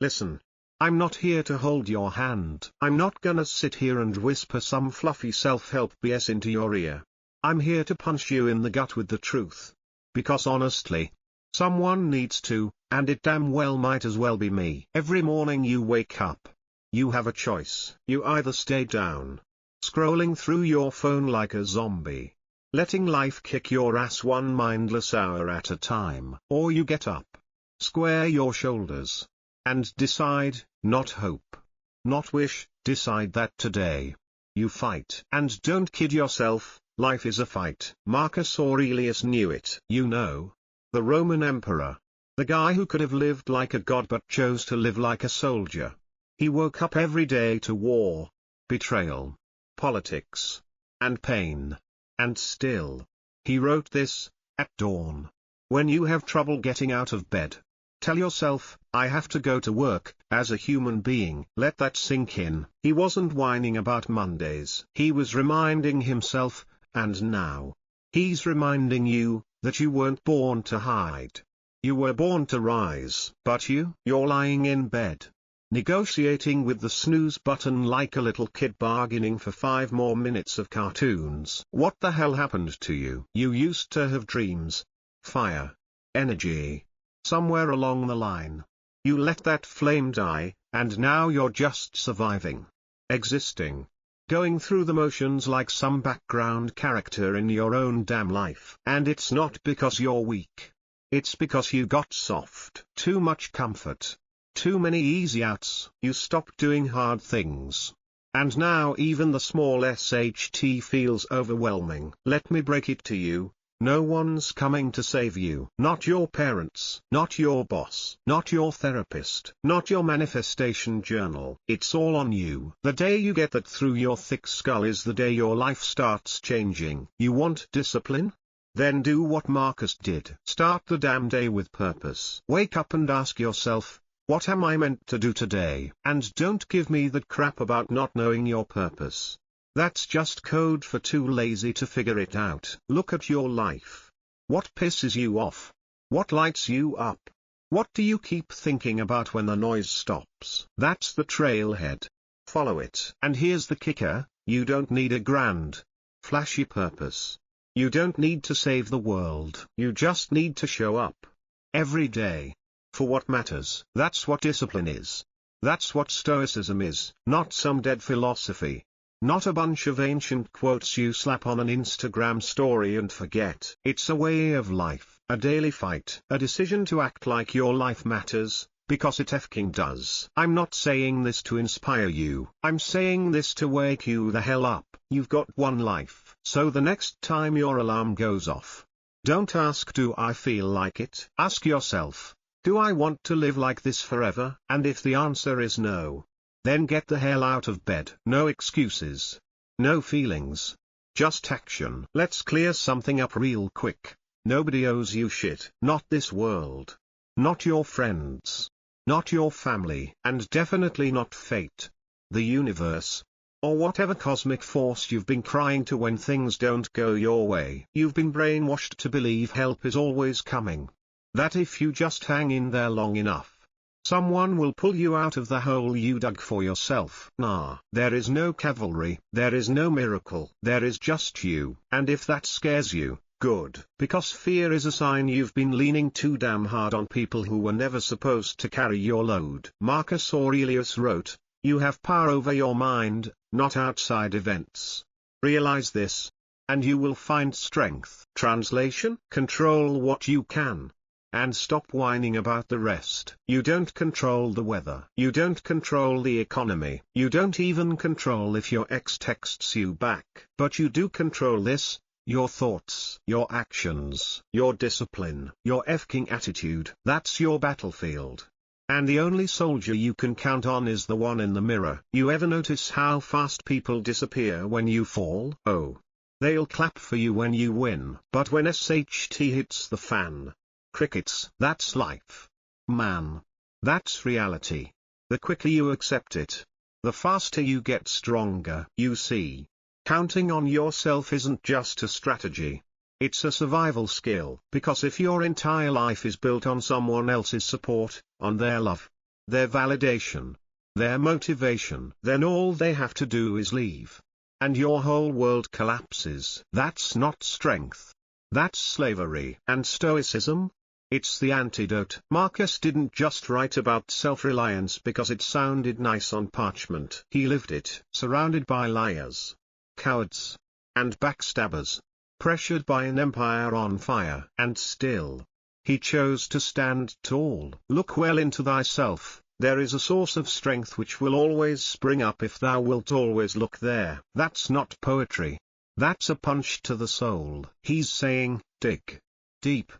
Listen. I'm not here to hold your hand. I'm not gonna sit here and whisper some fluffy self-help BS into your ear. I'm here to punch you in the gut with the truth. Because honestly, someone needs to, and it damn well might as well be me. Every morning you wake up, you have a choice. You either stay down, scrolling through your phone like a zombie, letting life kick your ass one mindless hour at a time, or you get up, square your shoulders, and decide, not hope, not wish, decide that today you fight. And don't kid yourself, life is a fight. Marcus Aurelius knew it. You know, the Roman emperor, the guy who could have lived like a god but chose to live like a soldier. He woke up every day to war, betrayal, politics, and pain. And still, he wrote this: at dawn, when you have trouble getting out of bed, tell yourself, I have to go to work. As a human being, let that sink in. He wasn't whining about Mondays. He was reminding himself, and now, he's reminding you, that you weren't born to hide. You were born to rise. But you're lying in bed, negotiating with the snooze button like a little kid bargaining for 5 more minutes of cartoons. What the hell happened to you? You used to have dreams, fire, energy. Somewhere along the line, you let that flame die, and now you're just surviving, existing, going through the motions like some background character in your own damn life. And it's not because you're weak. It's because you got soft. Too much comfort. Too many easy outs. You stopped doing hard things. And now even the small SHT feels overwhelming. Let me break it to you. No one's coming to save you. Not your parents, not your boss, not your therapist, not your manifestation journal. It's all on you. The day you get that through your thick skull is the day your life starts changing. You want discipline? Then do what Marcus did. Start the damn day with purpose. Wake up and ask yourself, what am I meant to do today? And don't give me that crap about not knowing your purpose. That's just code for too lazy to figure it out. Look at your life. What pisses you off? What lights you up? What do you keep thinking about when the noise stops? That's the trailhead. Follow it. And here's the kicker, you don't need a grand, flashy purpose. You don't need to save the world. You just need to show up. Every day. For what matters. That's what discipline is. That's what Stoicism is. Not some dead philosophy. Not a bunch of ancient quotes you slap on an Instagram story and forget. It's a way of life, a daily fight, a decision to act like your life matters, because it effing does. I'm not saying this to inspire you. I'm saying this to wake you the hell up. You've got one life. So the next time your alarm goes off, don't ask, do I feel like it? Ask yourself, do I want to live like this forever? And if the answer is no, then get the hell out of bed. No excuses. No feelings. Just action. Let's clear something up real quick. Nobody owes you shit. Not this world. Not your friends. Not your family. And definitely not fate. The universe. Or whatever cosmic force you've been crying to when things don't go your way. You've been brainwashed to believe help is always coming. That if you just hang in there long enough, someone will pull you out of the hole you dug for yourself. Nah, there is no cavalry, there is no miracle, there is just you. And if that scares you, good. Because fear is a sign you've been leaning too damn hard on people who were never supposed to carry your load. Marcus Aurelius wrote, you have power over your mind, not outside events. Realize this, and you will find strength. Translation: control what you can. And stop whining about the rest. You don't control the weather. You don't control the economy. You don't even control if your ex texts you back. But you do control this, your thoughts, your actions, your discipline, your effing attitude. That's your battlefield. And the only soldier you can count on is the one in the mirror. You ever notice how fast people disappear when you fall? Oh. They'll clap for you when you win. But when SHT hits the fan, crickets. That's life. Man. That's reality. The quicker you accept it, the faster you get stronger. You see, counting on yourself isn't just a strategy. It's a survival skill. Because if your entire life is built on someone else's support, on their love, their validation, their motivation. Then all they have to do is leave. And your whole world collapses. That's not strength. That's slavery. And Stoicism? It's the antidote. Marcus didn't just write about self-reliance because it sounded nice on parchment. He lived it. Surrounded by liars, cowards, and backstabbers. Pressured by an empire on fire. And still, he chose to stand tall. Look well into thyself. There is a source of strength which will always spring up if thou wilt always look there. That's not poetry. That's a punch to the soul. He's saying, dig deep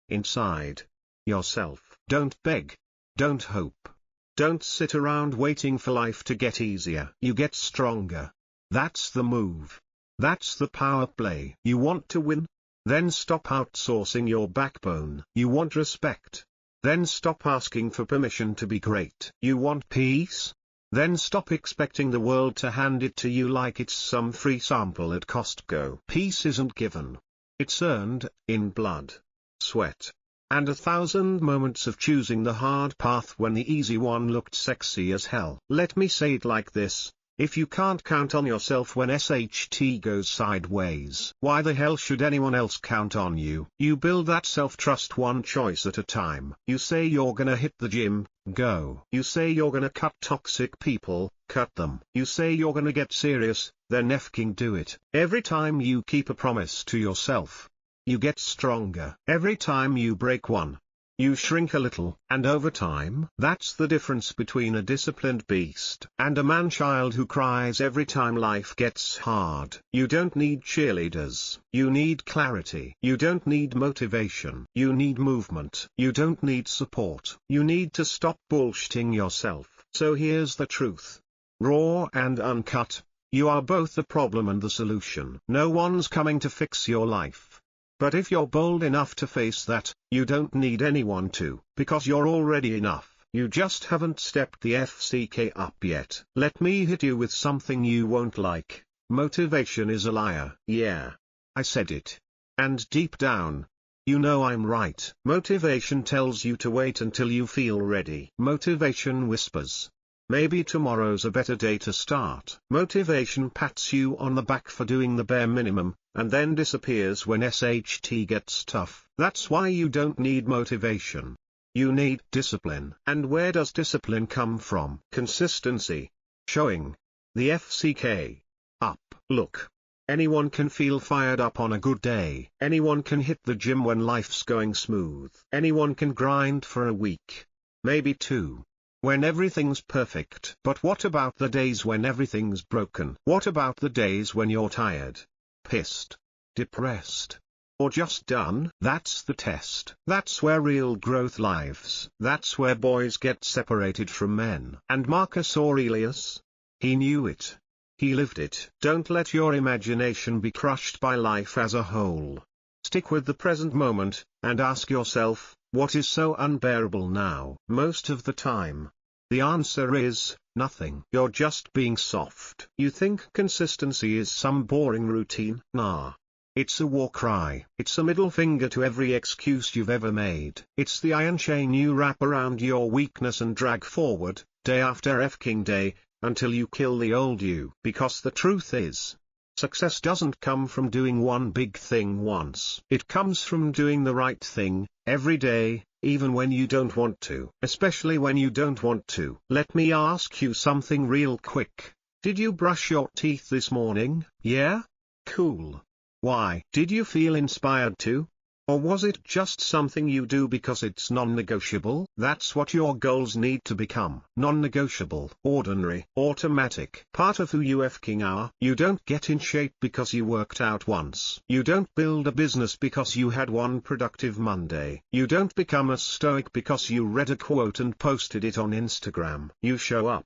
inside yourself. Don't beg. Don't hope. Don't sit around waiting for life to get easier. You get stronger. That's the move. That's the power play. You want to win? Then stop outsourcing your backbone. You want respect? Then stop asking for permission to be great. You want peace? Then stop expecting the world to hand it to you like it's some free sample at Costco. Peace isn't given. It's earned, in blood, sweat, and 1,000 moments of choosing the hard path when the easy one looked sexy as hell. Let me say it like this. If you can't count on yourself when SHT goes sideways, why the hell should anyone else count on you? You build that self-trust one choice at a time. You say you're gonna hit the gym, go. You say you're gonna cut toxic people, cut them. You say you're gonna get serious, then effing do it. Every time you keep a promise to yourself, you get stronger. Every time you break one, you shrink a little. And over time, that's the difference between a disciplined beast and a man-child who cries every time life gets hard. You don't need cheerleaders. You need clarity. You don't need motivation. You need movement. You don't need support. You need to stop bullshitting yourself. So here's the truth. Raw and uncut, you are both the problem and the solution. No one's coming to fix your life. But if you're bold enough to face that, you don't need anyone to, because you're already enough. You just haven't stepped the FCK up yet. Let me hit you with something you won't like. Motivation is a liar. Yeah, I said it. And deep down, you know I'm right. Motivation tells you to wait until you feel ready. Motivation whispers, maybe tomorrow's a better day to start. Motivation pats you on the back for doing the bare minimum, and then disappears when SHT gets tough. That's why you don't need motivation. You need discipline. And where does discipline come from? Consistency. Showing the FCK up. Look. Anyone can feel fired up on a good day. Anyone can hit the gym when life's going smooth. Anyone can grind for a week. Maybe two. When everything's perfect. But what about the days when everything's broken? What about the days when you're tired, pissed, depressed, or just done? That's the test. That's where real growth lives. That's where boys get separated from men. And Marcus Aurelius? He knew it. He lived it. Don't let your imagination be crushed by life as a whole. Stick with the present moment, and ask yourself, what is so unbearable now? Most of the time, the answer is, nothing. You're just being soft. You think consistency is some boring routine? Nah. It's a war cry. It's a middle finger to every excuse you've ever made. It's the iron chain you wrap around your weakness and drag forward, day after effing day, until you kill the old you. Because the truth is, success doesn't come from doing one big thing once. It comes from doing the right thing, every day, even when you don't want to. Especially when you don't want to. Let me ask you something real quick. Did you brush your teeth this morning? Yeah? Cool. Why? Did you feel inspired to? Or was it just something you do because it's non-negotiable? That's what your goals need to become. Non-negotiable. Ordinary. Automatic. Part of who you effing are. You don't get in shape because you worked out once. You don't build a business because you had one productive Monday. You don't become a Stoic because you read a quote and posted it on Instagram. You show up.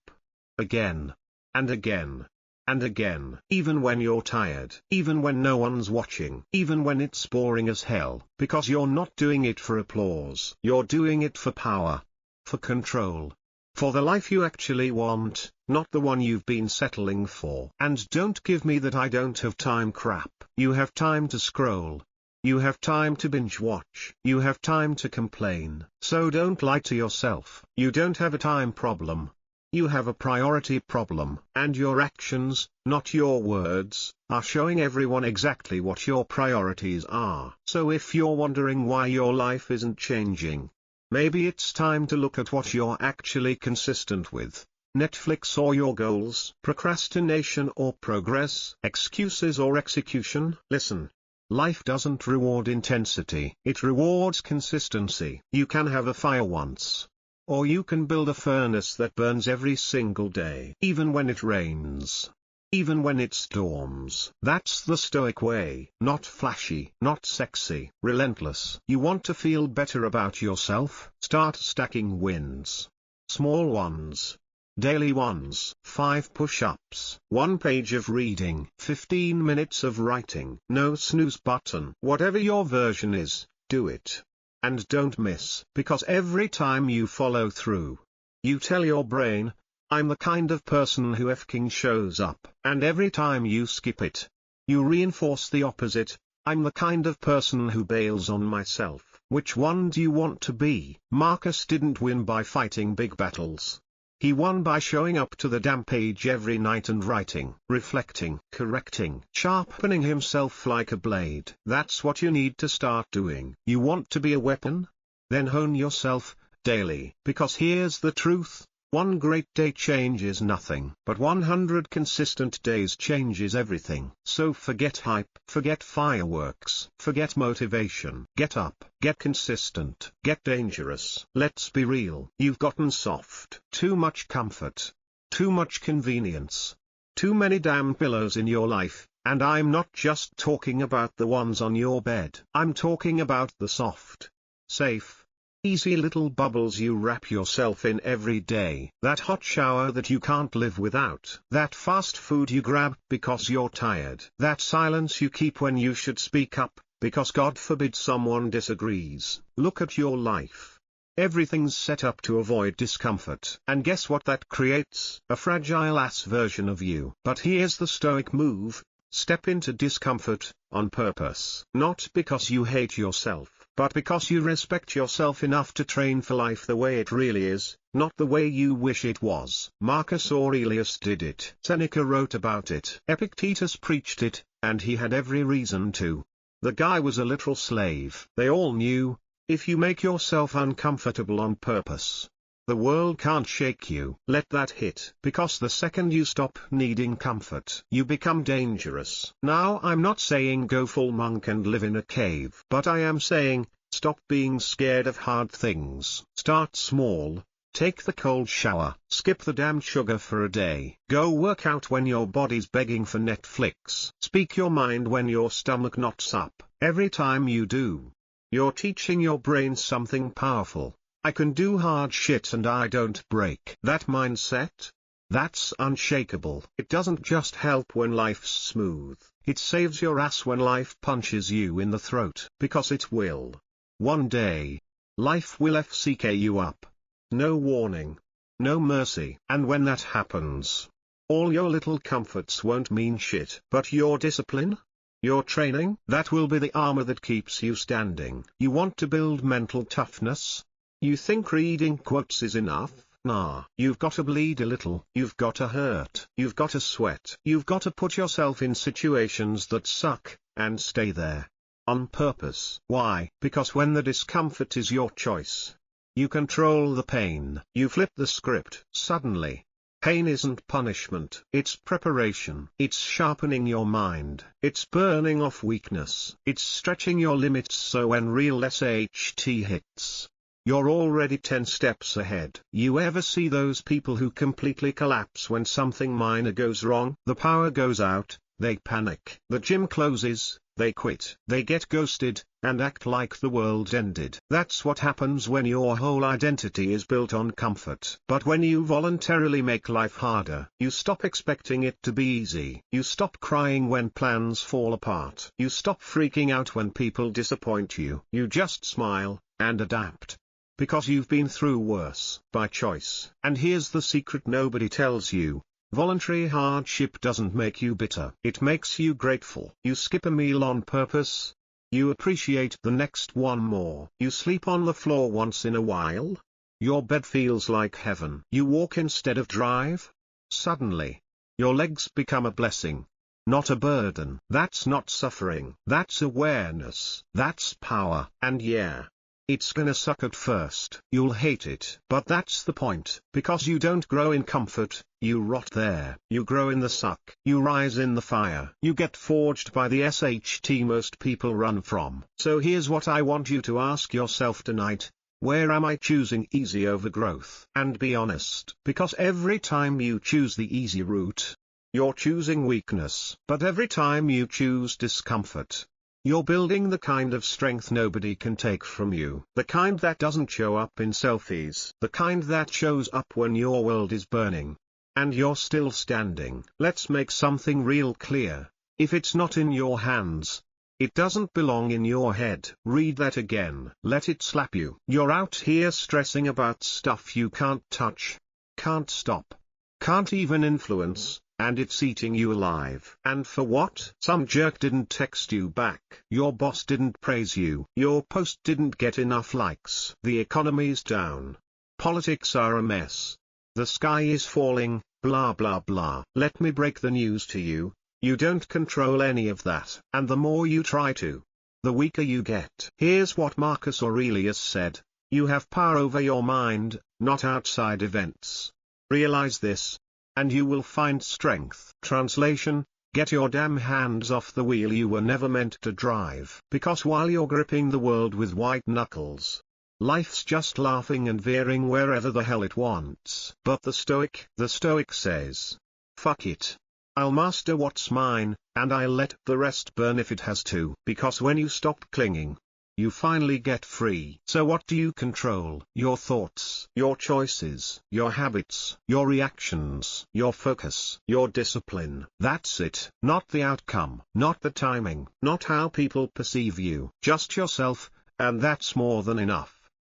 Again. And again. And again. Even when you're tired. Even when no one's watching. Even when it's boring as hell. Because you're not doing it for applause. You're doing it for power. For control. For the life you actually want, not the one you've been settling for. And don't give me that I don't have time crap. You have time to scroll. You have time to binge watch. You have time to complain. So don't lie to yourself. You don't have a time problem. You have a priority problem. And your actions, not your words, are showing everyone exactly what your priorities are. So if you're wondering why your life isn't changing, maybe it's time to look at what you're actually consistent with. Netflix or your goals, procrastination or progress, excuses or execution. Listen. Life doesn't reward intensity. It rewards consistency. You can have a fire once. Or you can build a furnace that burns every single day. Even when it rains. Even when it storms. That's the Stoic way. Not flashy, not sexy, relentless. You want to feel better about yourself? Start stacking wins. Small ones. Daily ones. 5 push-ups. 1 page of reading. 15 minutes of writing. No snooze button. Whatever your version is, do it. And don't miss. Because every time you follow through, you tell your brain, I'm the kind of person who f***ing shows up. And every time you skip it, you reinforce the opposite, I'm the kind of person who bails on myself. Which one do you want to be? Marcus didn't win by fighting big battles. He won by showing up to the damn page every night and writing, reflecting, correcting, sharpening himself like a blade. That's what you need to start doing. You want to be a weapon? Then hone yourself, daily. Because here's the truth. One great day changes nothing, but 100 consistent days changes everything. So forget hype, forget fireworks, forget motivation. Get up, get consistent, get dangerous. Let's be real. You've gotten soft. Too much comfort. Too much convenience. Too many damn pillows in your life, and I'm not just talking about the ones on your bed. I'm talking about the soft, safe, easy little bubbles you wrap yourself in every day. That hot shower that you can't live without. That fast food you grab because you're tired. That silence you keep when you should speak up, because God forbid someone disagrees. Look at your life. Everything's set up to avoid discomfort. And guess what that creates? A fragile-ass version of you. But here's the Stoic move. Step into discomfort, on purpose. Not because you hate yourself, but because you respect yourself enough to train for life the way it really is, not the way you wish it was. Marcus Aurelius did it. Seneca wrote about it. Epictetus preached it, and he had every reason to. The guy was a literal slave. They all knew, if you make yourself uncomfortable on purpose, the world can't shake you. Let that hit. Because the second you stop needing comfort, you become dangerous. Now I'm not saying go full monk and live in a cave. But I am saying, stop being scared of hard things. Start small. Take the cold shower. Skip the damn sugar for a day. Go work out when your body's begging for Netflix. Speak your mind when your stomach knots up. Every time you do, you're teaching your brain something powerful. I can do hard shit and I don't break. That mindset? That's unshakable. It doesn't just help when life's smooth. It saves your ass when life punches you in the throat. Because it will. One day, life will FCK you up. No warning. No mercy. And when that happens, all your little comforts won't mean shit. But your discipline? Your training? That will be the armor that keeps you standing. You want to build mental toughness? You think reading quotes is enough? Nah. You've got to bleed a little. You've got to hurt. You've got to sweat. You've got to put yourself in situations that suck, and stay there. On purpose. Why? Because when the discomfort is your choice, you control the pain. You flip the script. Suddenly, pain isn't punishment. It's preparation. It's sharpening your mind. It's burning off weakness. It's stretching your limits so when real SHT hits, you're already 10 steps ahead. You ever see those people who completely collapse when something minor goes wrong? The power goes out, they panic. The gym closes, they quit. They get ghosted, and act like the world ended. That's what happens when your whole identity is built on comfort. But when you voluntarily make life harder, you stop expecting it to be easy. You stop crying when plans fall apart. You stop freaking out when people disappoint you. You just smile, and adapt. Because you've been through worse, by choice. And here's the secret nobody tells you. Voluntary hardship doesn't make you bitter. It makes you grateful. You skip a meal on purpose. You appreciate the next one more. You sleep on the floor once in a while. Your bed feels like heaven. You walk instead of drive. Suddenly, your legs become a blessing, not a burden. That's not suffering. That's awareness. That's power. And yeah, it's gonna suck at first. You'll hate it. But that's the point. Because you don't grow in comfort, you rot there. You grow in the suck. You rise in the fire. You get forged by the SHT most people run from. So here's what I want you to ask yourself tonight. Where am I choosing easy over growth? And be honest. Because every time you choose the easy route, you're choosing weakness. But every time you choose discomfort, you're building the kind of strength nobody can take from you. The kind that doesn't show up in selfies. The kind that shows up when your world is burning, and you're still standing. Let's make something real clear. If it's not in your hands, it doesn't belong in your head. Read that again. Let it slap you. You're out here stressing about stuff you can't touch, can't stop, can't even influence, and it's eating you alive. And for what? Some jerk didn't text you back. Your boss didn't praise you. Your post didn't get enough likes. The economy's down. Politics are a mess. The sky is falling, blah blah blah. Let me break the news to you. You don't control any of that. And the more you try to, the weaker you get. Here's what Marcus Aurelius said. You have power over your mind, not outside events. Realize this, and you will find strength. Translation: get your damn hands off the wheel you were never meant to drive. Because while you're gripping the world with white knuckles, life's just laughing and veering wherever the hell it wants. But the Stoic says, fuck it. I'll master what's mine, and I'll let the rest burn if it has to. Because when you stop clinging, you finally get free. So what do you control? Your thoughts, your choices, your habits, your reactions, your focus, your discipline. That's it. Not the outcome, not the timing, not how people perceive you. Just yourself, and that's more than enough.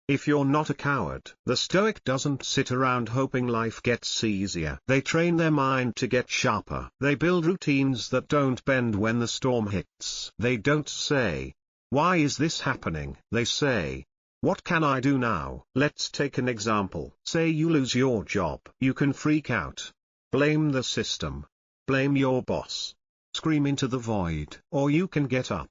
If you're not a coward. The Stoic doesn't sit around hoping life gets easier. They train their mind to get sharper. They build routines that don't bend when the storm hits. They don't say, why is this happening? They say, what can I do now? Let's take an example. Say you lose your job. You can freak out, blame the system, blame your boss, scream into the void. Or you can get up,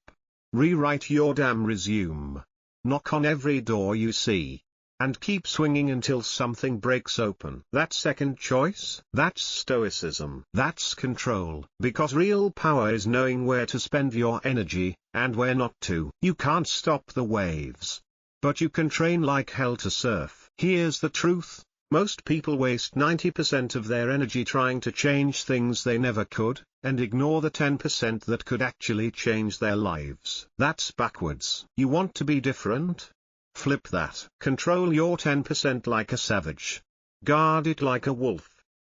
rewrite your damn resume, knock on every door you see, and keep swinging until something breaks open. That second choice? That's stoicism. That's control. Because real power is knowing where to spend your energy, and where not to. You can't stop the waves, but you can train like hell to surf. Here's the truth. Most people waste 90% of their energy trying to change things they never could, and ignore the 10% that could actually change their lives. That's backwards. You want to be different? Flip that. Control your 10% like a savage. Guard it like a wolf.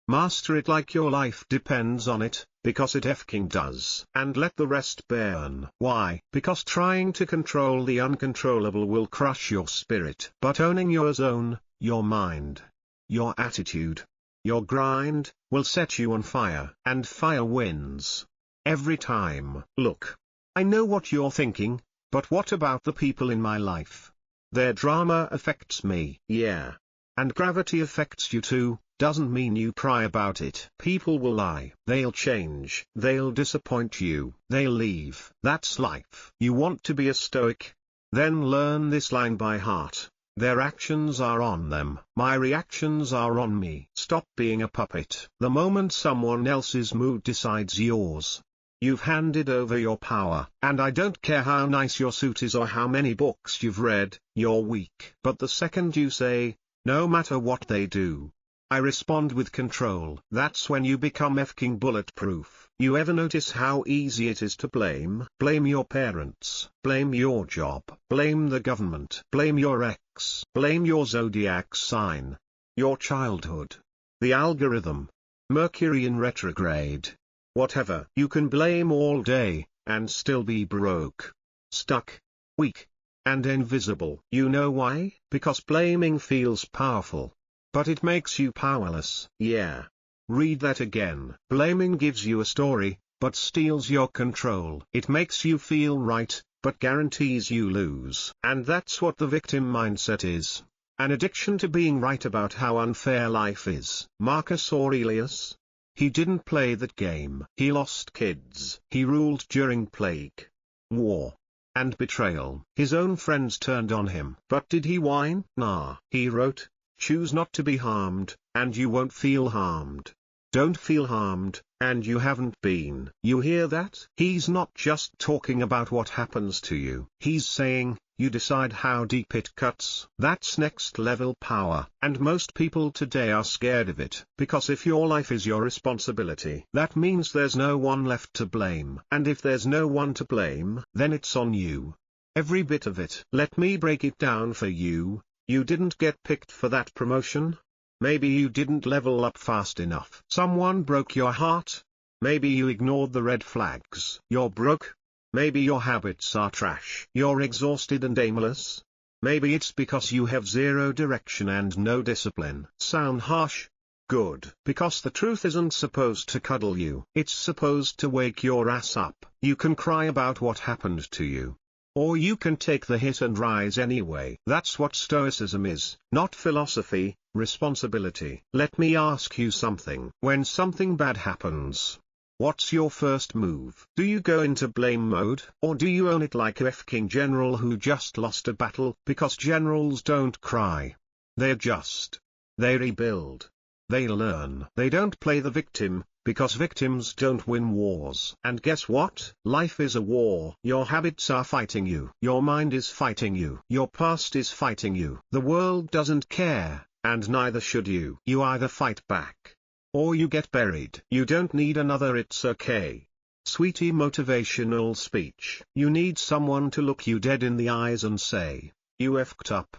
Master it like your life depends on it, because it effing does. And let the rest burn. Why? Because trying to control the uncontrollable will crush your spirit. But owning your zone, your mind, your attitude, your grind, will set you on fire. And fire wins. Every time. Look, I know what you're thinking, but what about the people in my life? Their drama affects me. Yeah. And gravity affects you too. Doesn't mean you cry about it. People will lie. They'll change. They'll disappoint you. They'll leave. That's life. You want to be a Stoic? Then learn this line by heart. Their actions are on them. My reactions are on me. Stop being a puppet. The moment someone else's mood decides yours, you've handed over your power. And I don't care how nice your suit is or how many books you've read, you're weak. But the second you say, no matter what they do, I respond with control, that's when you become effing bulletproof. You ever notice how easy it is to blame? Blame your parents, blame your job, blame the government, blame your ex, blame your zodiac sign, your childhood, the algorithm, Mercury in retrograde. Whatever. You can blame all day, and still be broke, stuck, weak, and invisible. You know why? Because blaming feels powerful, but it makes you powerless. Yeah. Read that again. Blaming gives you a story, but steals your control. It makes you feel right, but guarantees you lose. And that's what the victim mindset is. An addiction to being right about how unfair life is. Marcus Aurelius? He didn't play that game. He lost kids. He ruled during plague, war, and betrayal. His own friends turned on him. But did he whine? Nah. He wrote, "Choose not to be harmed, and you won't feel harmed. Don't feel harmed, and you haven't been." You hear that? He's not just talking about what happens to you. He's saying, you decide how deep it cuts. That's next level power. And most people today are scared of it. Because if your life is your responsibility, that means there's no one left to blame. And if there's no one to blame, then it's on you. Every bit of it. Let me break it down for you. You didn't get picked for that promotion. Maybe you didn't level up fast enough. Someone broke your heart. Maybe you ignored the red flags. You're broke. Maybe your habits are trash. You're exhausted and aimless. Maybe it's because you have zero direction and no discipline. Sound harsh? Good. Because the truth isn't supposed to cuddle you. It's supposed to wake your ass up. You can cry about what happened to you. Or you can take the hit and rise anyway. That's what Stoicism is, not philosophy, responsibility. Let me ask you something. When something bad happens, what's your first move? Do you go into blame mode, or do you own it like a King general who just lost a battle? Because generals don't cry. They adjust. They rebuild. They learn. They don't play the victim, because victims don't win wars. And guess what? Life is a war. Your habits are fighting you. Your mind is fighting you. Your past is fighting you. The world doesn't care, and neither should you. You either fight back, or you get buried. You don't need another "it's okay" sweetie motivational speech. You need someone to look you dead in the eyes and say, "You effed up.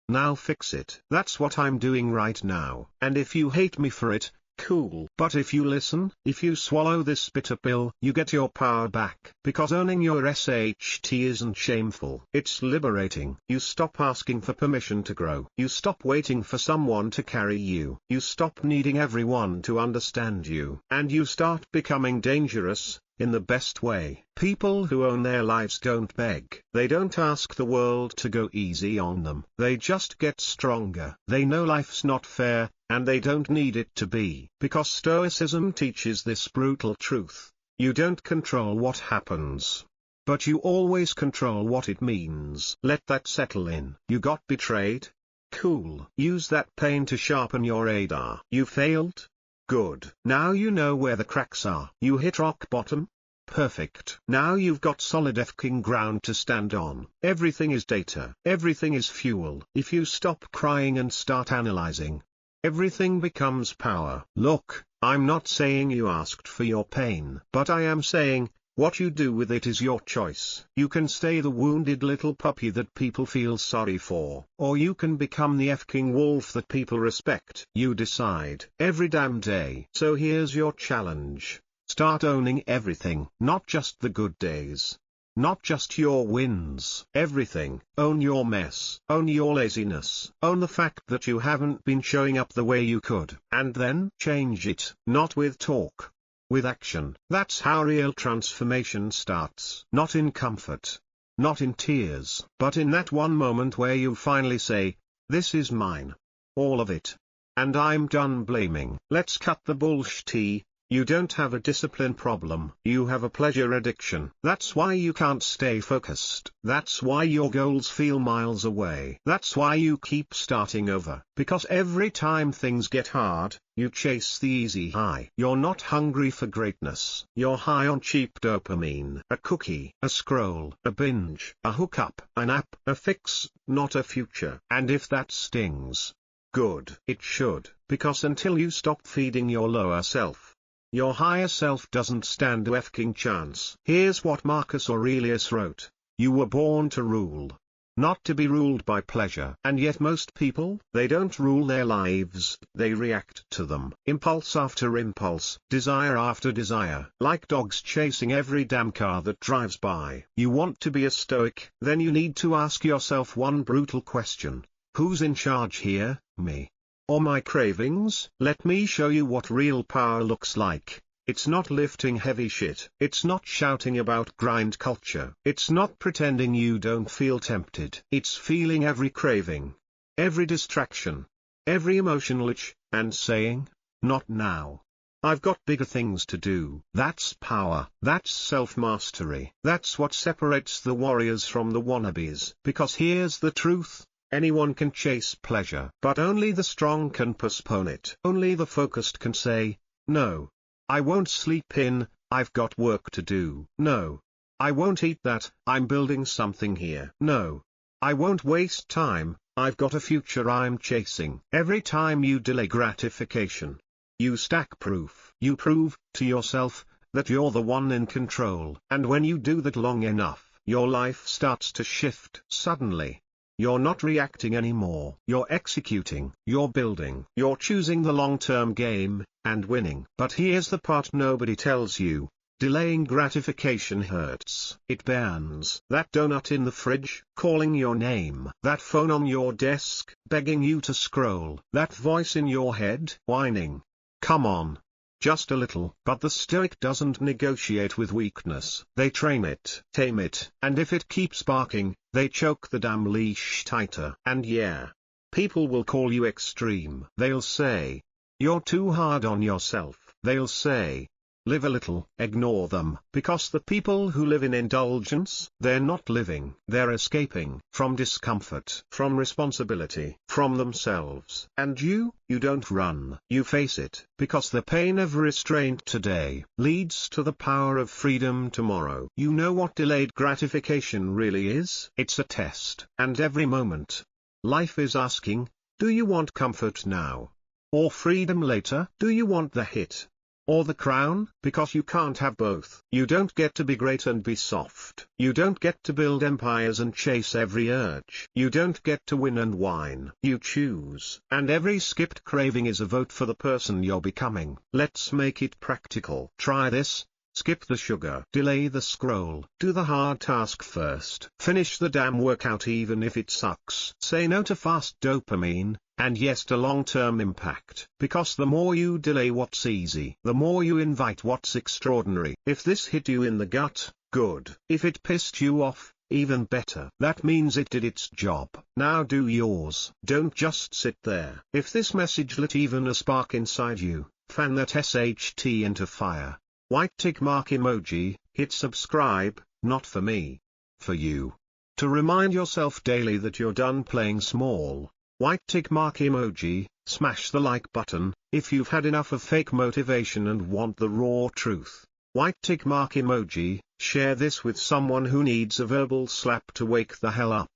Now fix it." That's what I'm doing right now. And if you hate me for it, cool. But if you listen, if you swallow this bitter pill, you get your power back. Because owning your SHT isn't shameful. It's liberating. You stop asking for permission to grow. You stop waiting for someone to carry you. You stop needing everyone to understand you. And you start becoming dangerous, in the best way. People who own their lives don't beg. They don't ask the world to go easy on them. They just get stronger. They know life's not fair, and they don't need it to be. Because Stoicism teaches this brutal truth. You don't control what happens, but you always control what it means. Let that settle in. You got betrayed? Cool. Use that pain to sharpen your radar. You failed? Good. Now you know where the cracks are. You hit rock bottom? Perfect. Now you've got solid f***ing ground to stand on. Everything is data. Everything is fuel. If you stop crying and start analyzing, everything becomes power. Look, I'm not saying you asked for your pain. But I am saying, what you do with it is your choice. You can stay the wounded little puppy that people feel sorry for. Or you can become the f***ing wolf that people respect. You decide. Every damn day. So here's your challenge. Start owning everything. Not just the good days. Not just your wins. Everything. Own your mess. Own your laziness. Own the fact that you haven't been showing up the way you could. And then change it. Not with talk. With action. That's how real transformation starts. Not in comfort. Not in tears. But in that one moment where you finally say, "This is mine. All of it. And I'm done blaming." Let's cut the bullshit. You don't have a discipline problem. You have a pleasure addiction. That's why you can't stay focused. That's why your goals feel miles away. That's why you keep starting over. Because every time things get hard, you chase the easy high. You're not hungry for greatness. You're high on cheap dopamine. A cookie, a scroll, a binge, a hookup, an app, a fix, not a future. And if that stings, good. It should. Because until you stop feeding your lower self, your higher self doesn't stand a f***ing chance. Here's what Marcus Aurelius wrote. You were born to rule, not to be ruled by pleasure. And yet most people, they don't rule their lives, they react to them. Impulse after impulse, desire after desire, like dogs chasing every damn car that drives by. You want to be a Stoic? Then you need to ask yourself one brutal question. Who's in charge here, me or my cravings? Let me show you what real power looks like. It's not lifting heavy shit. It's not shouting about grind culture. It's not pretending you don't feel tempted. It's feeling every craving, every distraction, every emotional itch, and saying, not now. I've got bigger things to do. That's power. That's self-mastery. That's what separates the warriors from the wannabes. Because here's the truth. Anyone can chase pleasure. But only the strong can postpone it. Only the focused can say, no. I won't sleep in, I've got work to do. No. I won't eat that, I'm building something here. No. I won't waste time, I've got a future I'm chasing. Every time you delay gratification, you stack proof. You prove to yourself that you're the one in control. And when you do that long enough, your life starts to shift. Suddenly, you're not reacting anymore. You're executing. You're building. You're choosing the long-term game, and winning. But here's the part nobody tells you. Delaying gratification hurts. It burns. That donut in the fridge, calling your name. That phone on your desk, begging you to scroll. That voice in your head, whining. Come on. Just a little. But the Stoic doesn't negotiate with weakness. They train it, tame it, and if it keeps barking, they choke the damn leash tighter. And yeah, people will call you extreme. They'll say, you're too hard on yourself. They'll say, live a little. Ignore them. Because the people who live in indulgence, they're not living. They're escaping from discomfort, from responsibility, from themselves. And you don't run. You face it. Because the pain of restraint today leads to the power of freedom tomorrow. You know what delayed gratification really is? It's a test. And every moment, life is asking, do you want comfort now? Or freedom later? Do you want the hit? Or the crown? Because you can't have both. You don't get to be great and be soft. You don't get to build empires and chase every urge. You don't get to win and whine. You choose. And every skipped craving is a vote for the person you're becoming. Let's make it practical. Try this. Skip the sugar. Delay the scroll. Do the hard task first. Finish the damn workout even if it sucks. Say no to fast dopamine. And yes to long-term impact. Because the more you delay what's easy, the more you invite what's extraordinary. If this hit you in the gut, good. If it pissed you off, even better. That means it did its job. Now do yours. Don't just sit there. If this message lit even a spark inside you, fan that SHT into fire. White tick mark emoji, hit subscribe, not for me. For you. To remind yourself daily that you're done playing small. White tick mark emoji, smash the like button, if you've had enough of fake motivation and want the raw truth. White tick mark emoji, share this with someone who needs a verbal slap to wake the hell up.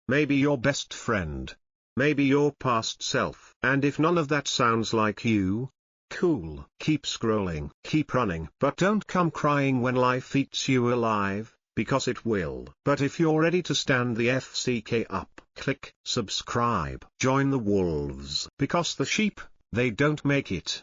Maybe your best friend. Maybe your past self. And if none of that sounds like you, cool. Keep scrolling, keep running. But don't come crying when life eats you alive, because it will. But if you're ready to stand the FCK up, click subscribe. Join the wolves. Because the sheep, they don't make it.